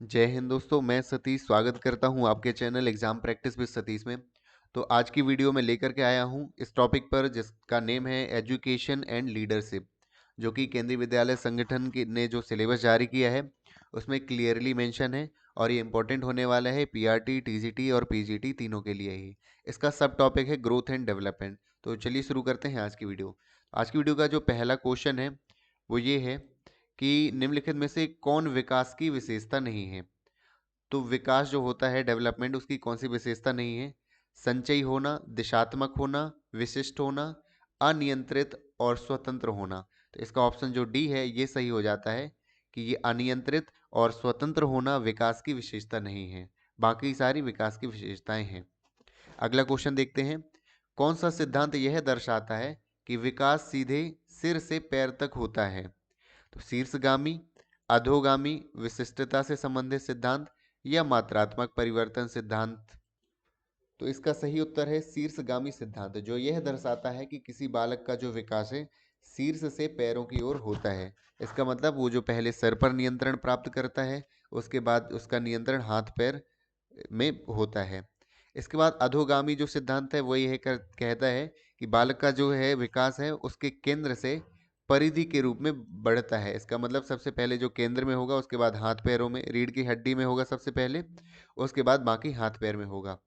जय हिंद दोस्तों, मैं सतीश स्वागत करता हूं आपके channel exam practice with Satish में। तो आज की वीडियो में लेकर के आया हूं इस टॉपिक पर जिसका नेम है एजुकेशन एंड लीडरशिप, जो कि केंद्रीय विद्यालय संगठन की ने जो सिलेबस जारी किया है उसमें क्लियरली मेंशन है। और ये इंपॉर्टेंट होने वाला है पीआरटी, टीजीटी और पीजीटी तीनों के लिए ही। इसका सब टॉपिक है ग्रोथ एंड डेवलपमेंट। तो चलिए शुरू करते हैं आज की वीडियो। आज की वीडियो का जो पहला क्वेश्चन है वो ये है कि निम्नलिखित में से कौन विकास की विशेषता नहीं है। तो विकास जो होता है, डेवलपमेंट, उसकी कौन सी विशेषता नहीं है? संचयी होना, दिशात्मक होना, विशिष्ट होना, अनियंत्रित और स्वतंत्र होना। तो इसका ऑप्शन जो डी है ये सही हो जाता है कि ये अनियंत्रित और स्वतंत्र होना विकास की विशेषता नहीं है, बाकी सारी विकास की विशेषताएं हैं। अगला क्वेश्चन देखते हैं। कौन सा सिद्धांत यह दर्शाता है कि विकास सीधे सिर से पैर तक होता है? तो शीर्षगामी, अधोगामी, विशिष्टता से संबंधित सिद्धांत या मात्रात्मक परिवर्तन सिद्धांत। तो इसका सही उत्तर है शीर्षगामी सिद्धांत, जो यह दर्शाता है कि किसी बालक का जो विकास है शीर्ष से पैरों की ओर होता है। इसका मतलब वो जो पहले सर पर नियंत्रण प्राप्त करता है, उसके बाद उसका नियंत्रण हाथ पैर में होता है। इसके बाद अधोगामी जो सिद्धांत है वो ये कहता है कि बालक का जो है विकास है उसके केंद्र से परिधि के रूप में बढ़ता है। इसका मतलब सबसे पहले जो केंद्र में होगा, उसके बाद हाथ पैरों में, रीढ़ की हड्डी में होगा सबसे पहले, उसके बाद बाकी हाथ पैर में होगा।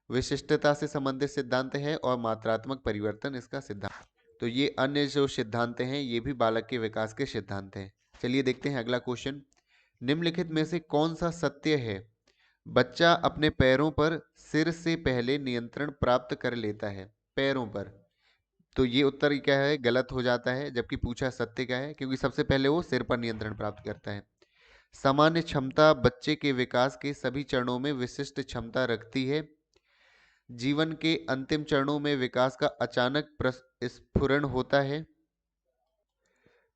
विशिष्टता से संबंधित सिद्धांत है और मात्रात्मक परिवर्तन इसका सिद्धांत। तो ये अन्य जो सिद्धांत हैं ये भी बालक के विकास के सिद्धांत हैं। चलिए देखते हैं अगला क्वेश्चन। निम्नलिखित में से कौन सा सत्य है? बच्चा अपने पैरों पर सिर से पहले नियंत्रण प्राप्त कर लेता है। पैरों पर। तो ये उत्तर क्या है? गलत हो जाता है, जबकि पूछा सत्य क्या है, क्योंकि सबसे पहले वो सिर पर नियंत्रण प्राप्त करता है। सामान्य क्षमता बच्चे के विकास के सभी चरणों में विशिष्ट क्षमता रखती है। जीवन के अंतिम चरणों में विकास का अचानक स्फुरण होता है।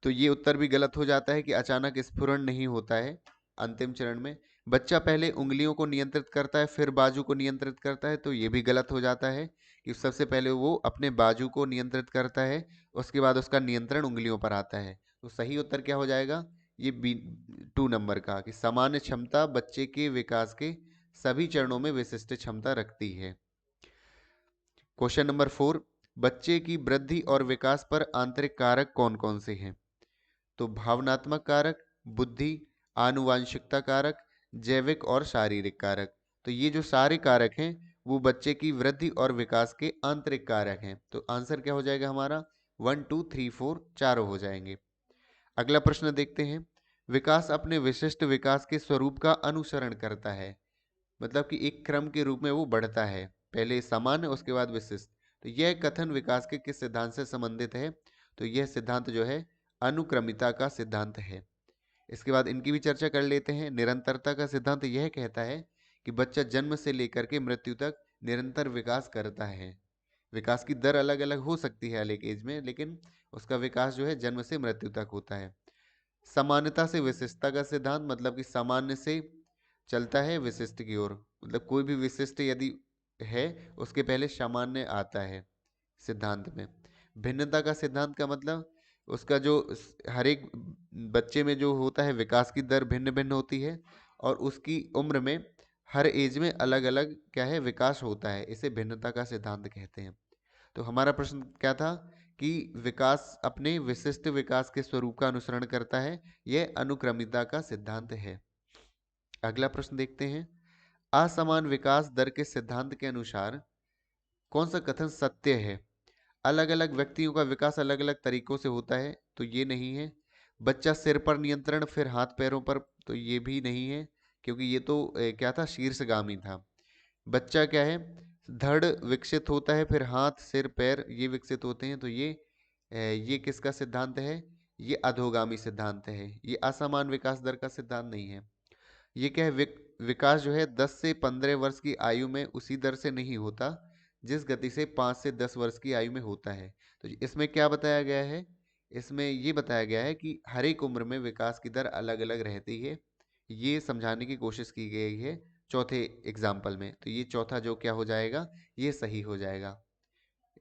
तो ये उत्तर भी गलत हो जाता है कि अचानक स्फुरण नहीं होता है अंतिम चरण में। बच्चा पहले उंगलियों को नियंत्रित करता है फिर बाजू को नियंत्रित करता है। तो ये भी गलत हो जाता है कि सबसे पहले वो अपने बाजू को नियंत्रित करता है, उसके बाद उसका नियंत्रण उंगलियों पर आता है। तो सही उत्तर क्या हो जाएगा? ये बी 2 नंबर का, कि सामान्य क्षमता बच्चे के विकास के सभी चरणों में विशिष्ट क्षमता रखती है। Question number 4। बच्चे की वृद्धि और विकास पर आंतरिक कारक कौन कौन से हैं? तो भावनात्मक कारक, बुद्धि, आनुवांशिकता कारक, जैविक और शारीरिक कारक। तो ये जो सारे कारक हैं वो बच्चे की वृद्धि और विकास के आंतरिक कारक हैं। तो आंसर क्या हो जाएगा हमारा? 1 2 3 4 चारों हो जाएंगे। अगला प्रश्न देखते हैं। विकास अपने विशिष्ट विकास के स्वरूप का अनुसरण करता है, मतलब कि एक क्रम के रूप में वो बढ़ता है, पहले सामान्य उसके बाद विशिष्ट। तो यह कथन विकास के किस सिद्धांत से संबंधित है? तो यह सिद्धांत जो है अनुक्रमिता का सिद्धांत है। इसके बाद इनकी भी चर्चा कर लेते हैं। निरंतरता का सिद्धांत यह कहता है कि बच्चा जन्म से लेकर के मृत्यु तक निरंतर विकास करता है। विकास की दर अलग अलग हो सकती है अलग एज में, लेकिन उसका विकास जो है जन्म से मृत्यु तक होता है। समानता से विशिष्टता का सिद्धांत, मतलब कि सामान्य से चलता है विशिष्ट की ओर, मतलब कोई भी विशिष्ट यदि है उसके पहले सामान्य आता है सिद्धांत में। भिन्नता का सिद्धांत का मतलब उसका जो हर एक बच्चे में जो होता है विकास की दर भिन्न भिन्न होती है, और उसकी उम्र में हर एज में अलग अलग क्या है विकास होता है, इसे भिन्नता का सिद्धांत कहते हैं। तो हमारा प्रश्न क्या था कि विकास अपने विशिष्ट विकास के स्वरूप का अनुसरण करता है, यह अनुक्रमिता का सिद्धांत है। अगला प्रश्न देखते हैं। असमान विकास दर के सिद्धांत के अनुसार कौन सा कथन सत्य है? अलग अलग व्यक्तियों का विकास अलग अलग तरीकों से होता है, तो ये नहीं है। बच्चा सिर पर नियंत्रण फिर हाथ पैरों पर, तो ये भी नहीं है, क्योंकि ये तो क्या था, शीर्षगामी था। बच्चा क्या है, धड़ विकसित होता है फिर हाथ सिर पैर ये विकसित होते हैं, तो ये किसका सिद्धांत है? ये अधोगामी सिद्धांत है। ये असमान विकास दर का सिद्धांत नहीं है। ये क्या है, विकास जो है 10 से 15 वर्ष की आयु में उसी दर से नहीं होता जिस गति से 5 से 10 वर्ष की आयु में होता है। तो इसमें क्या बताया गया है? इसमें ये बताया गया है कि हर एक उम्र में विकास की दर अलग अलग रहती है। ये समझाने की कोशिश की गई है चौथे एग्जाम्पल में। तो ये चौथा जो क्या हो जाएगा, ये सही हो जाएगा।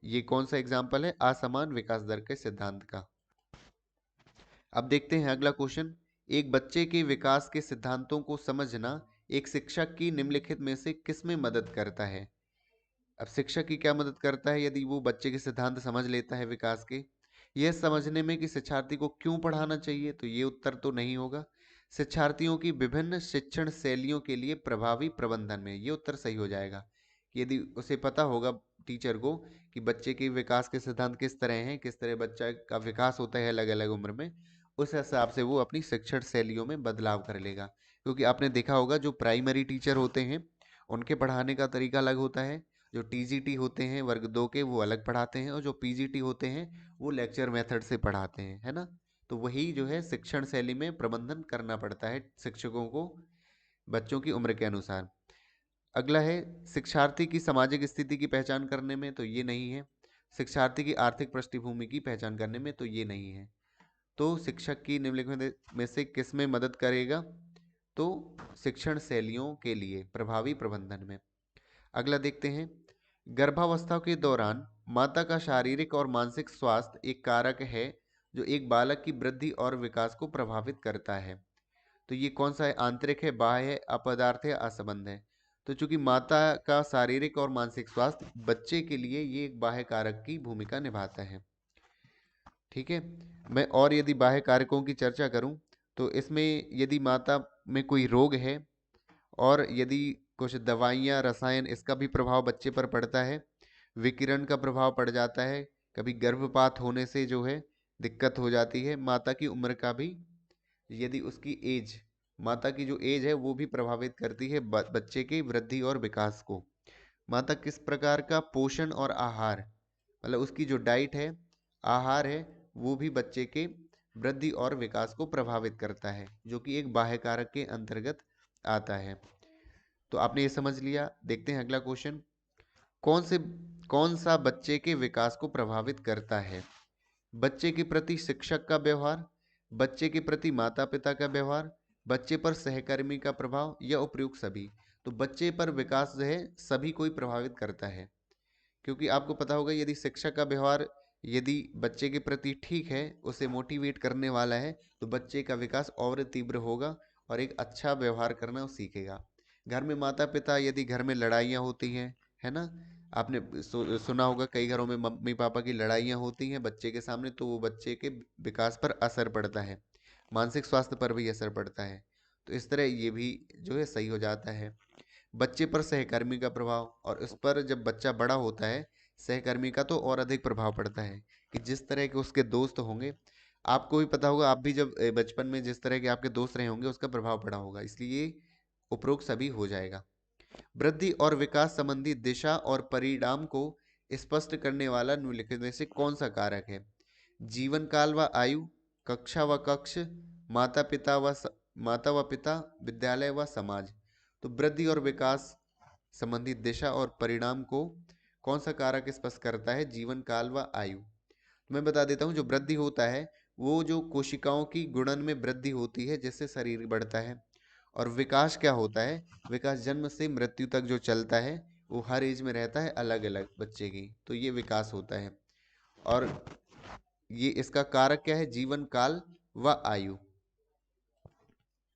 ये कौन सा एग्जाम्पल है? असमान विकास दर के सिद्धांत का। अब देखते हैं अगला क्वेश्चन। एक बच्चे के विकास के सिद्धांतों को समझना एक शिक्षक की निम्नलिखित में से किसमें मदद करता है? अब शिक्षक की क्या मदद करता है यदि वो बच्चे के सिद्धांत समझ लेता है विकास के? यह समझने में कि शिक्षार्थी को क्यों पढ़ाना चाहिए, तो ये उत्तर तो नहीं होगा। शिक्षार्थियों की विभिन्न शिक्षण शैलियों के लिए प्रभावी प्रबंधन में, ये उत्तर सही हो जाएगा। कि यदि उसे पता होगा टीचर को कि बच्चे के विकास के सिद्धांत किस तरह हैं, किस तरह बच्चा का विकास होता है अलग अलग उम्र में, उस हिसाब से वो अपनी शिक्षण शैलियों में बदलाव कर लेगा। क्योंकि आपने देखा होगा जो प्राइमरी टीचर होते हैं उनके पढ़ाने का तरीका अलग होता है, जो टीजीटी होते हैं वर्ग 2 के वो अलग पढ़ाते हैं, और जो पीजीटी होते हैं वो लेक्चर मेथड से पढ़ाते हैं, है ना। तो वही जो है शिक्षण शैली में प्रबंधन करना पड़ता है शिक्षकों को बच्चों की उम्र के अनुसार। अगला है शिक्षार्थी की सामाजिक स्थिति की पहचान करने में, तो ये नहीं है। शिक्षार्थी की आर्थिक पृष्ठभूमि की पहचान करने में, तो ये नहीं है। तो शिक्षक की निम्नलिखित में से किस में मदद करेगा? तो शिक्षण शैलियों के लिए प्रभावी प्रबंधन में। अगला देखते हैं, गर्भावस्था के दौरान माता का शारीरिक और मानसिक स्वास्थ्य एक कारक है जो एक बालक की वृद्धि और विकास को प्रभावित करता है। तो ये कौन सा है? आंतरिक है, बाह्य है, अपदार्थ है, असंबंध है? तो चूंकि माता का शारीरिक और मानसिक स्वास्थ्य बच्चे के लिए ये एक बाह्य कारक की भूमिका निभाता है। ठीक है। मैं और यदि बाह्य कारकों की चर्चा करूं तो इसमें यदि माता में कोई रोग है और यदि कुछ दवाइयाँ रसायन इसका भी प्रभाव बच्चे पर पड़ता है, विकिरण का प्रभाव पड़ जाता है, कभी गर्भपात होने से जो है दिक्कत हो जाती है, माता की उम्र का भी, यदि उसकी एज, माता की जो एज है वो भी प्रभावित करती है बच्चे की वृद्धि और विकास को। माता किस प्रकार का पोषण और आहार, मतलब उसकी जो डाइट है, आहार है, वो भी बच्चे के वृद्धि और विकास को प्रभावित करता है, जो कि एक बाह्य कारक के अंतर्गत आता है। तो आपने ये समझ लिया। देखते हैं अगला क्वेश्चन, कौन से कौन सा बच्चे के विकास को प्रभावित करता है? बच्चे के प्रति शिक्षक का व्यवहार, बच्चे के प्रति माता पिता का व्यवहार, बच्चे पर सहकर्मी का प्रभाव, या उपयुक्त सभी? तो बच्चे पर विकास जो है सभी को ही प्रभावित करता है, क्योंकि आपको पता होगा यदि शिक्षक का व्यवहार यदि बच्चे के प्रति ठीक है, उसे मोटिवेट करने वाला है, तो बच्चे का विकास और तीव्र होगा और एक अच्छा व्यवहार करना वो सीखेगा। घर में माता पिता, यदि घर में लड़ाइयाँ होती हैं, है ना, आपने सुना होगा कई घरों में मम्मी पापा की लड़ाइयाँ होती हैं बच्चे के सामने, तो वो बच्चे के विकास पर असर पड़ता है, मानसिक स्वास्थ्य पर भी असर पड़ता है। तो इस तरह ये भी जो है सही हो जाता है। बच्चे पर सहकर्मी का प्रभाव, और उस पर जब बच्चा बड़ा होता है सहकर्मी का तो और अधिक प्रभाव पड़ता है, कि जिस तरह के उसके दोस्त होंगे, आपको भी पता होगा, आप भी जब बचपन में जिस तरह के आपके दोस्त रहे होंगे उसका प्रभाव पड़ा होगा, इसलिए उपरोक्त सभी हो जाएगा। वृद्धि और विकास संबंधी दिशा और परिणाम को स्पष्ट करने वाला निम्नलिखित में से कौन सा कारक है? जीवन काल व आयु, कक्षा व कक्ष, माता पिता व माता व पिता, विद्यालय व समाज? तो वृद्धि और विकास संबंधी दिशा और परिणाम को कौन सा कारक स्पष्ट करता है? जीवन काल व आयु। तो मैं बता देता हूँ, जो वृद्धि होता है वो जो कोशिकाओं की गुणन में वृद्धि होती है जिससे शरीर बढ़ता है। और विकास क्या होता है? विकास जन्म से मृत्यु तक जो चलता है वो हर एज में रहता है अलग अलग बच्चे की, तो ये विकास होता है। और ये इसका कारक क्या है? जीवन काल व आयु।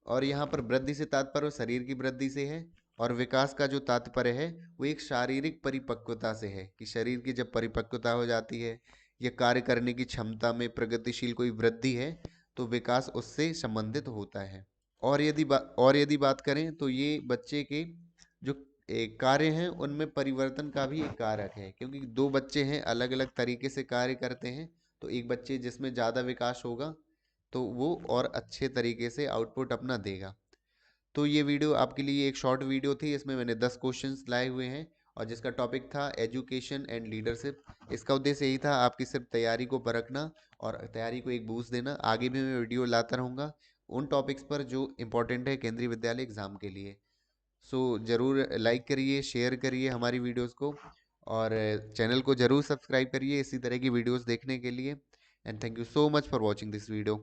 और यहाँ पर वृद्धि से तात्पर्य शरीर की वृद्धि से है, और विकास का जो तात्पर्य है वो एक शारीरिक परिपक्वता से है, कि शरीर की जब परिपक्वता हो जाती है या कार्य करने की क्षमता में प्रगतिशील कोई वृद्धि है, तो विकास उससे संबंधित होता है। और यदि बात करें तो ये बच्चे के जो कार्य हैं उनमें परिवर्तन का भी एक कारक है, क्योंकि दो बच्चे हैं अलग अलग तरीके से कार्य करते हैं, तो एक बच्चे जिसमें ज़्यादा विकास होगा तो वो और अच्छे तरीके से आउटपुट अपना देगा। तो ये वीडियो आपके लिए एक शॉर्ट वीडियो थी, इसमें मैंने 10 क्वेश्चंस लाए हुए हैं और जिसका टॉपिक था एजुकेशन एंड लीडरशिप। इसका उद्देश्य यही था आपकी सिर्फ तैयारी को परखना और तैयारी को एक बूस्ट देना। आगे भी मैं वीडियो लाता रहूँगा उन टॉपिक्स पर जो इम्पोर्टेंट है केंद्रीय विद्यालय एग्ज़ाम के लिए। सो ज़रूर लाइक करिए, शेयर करिए हमारी वीडियोज़ को, और चैनल को ज़रूर सब्सक्राइब करिए इसी तरह की वीडियोज़ देखने के लिए। And thank you so much for watching this video.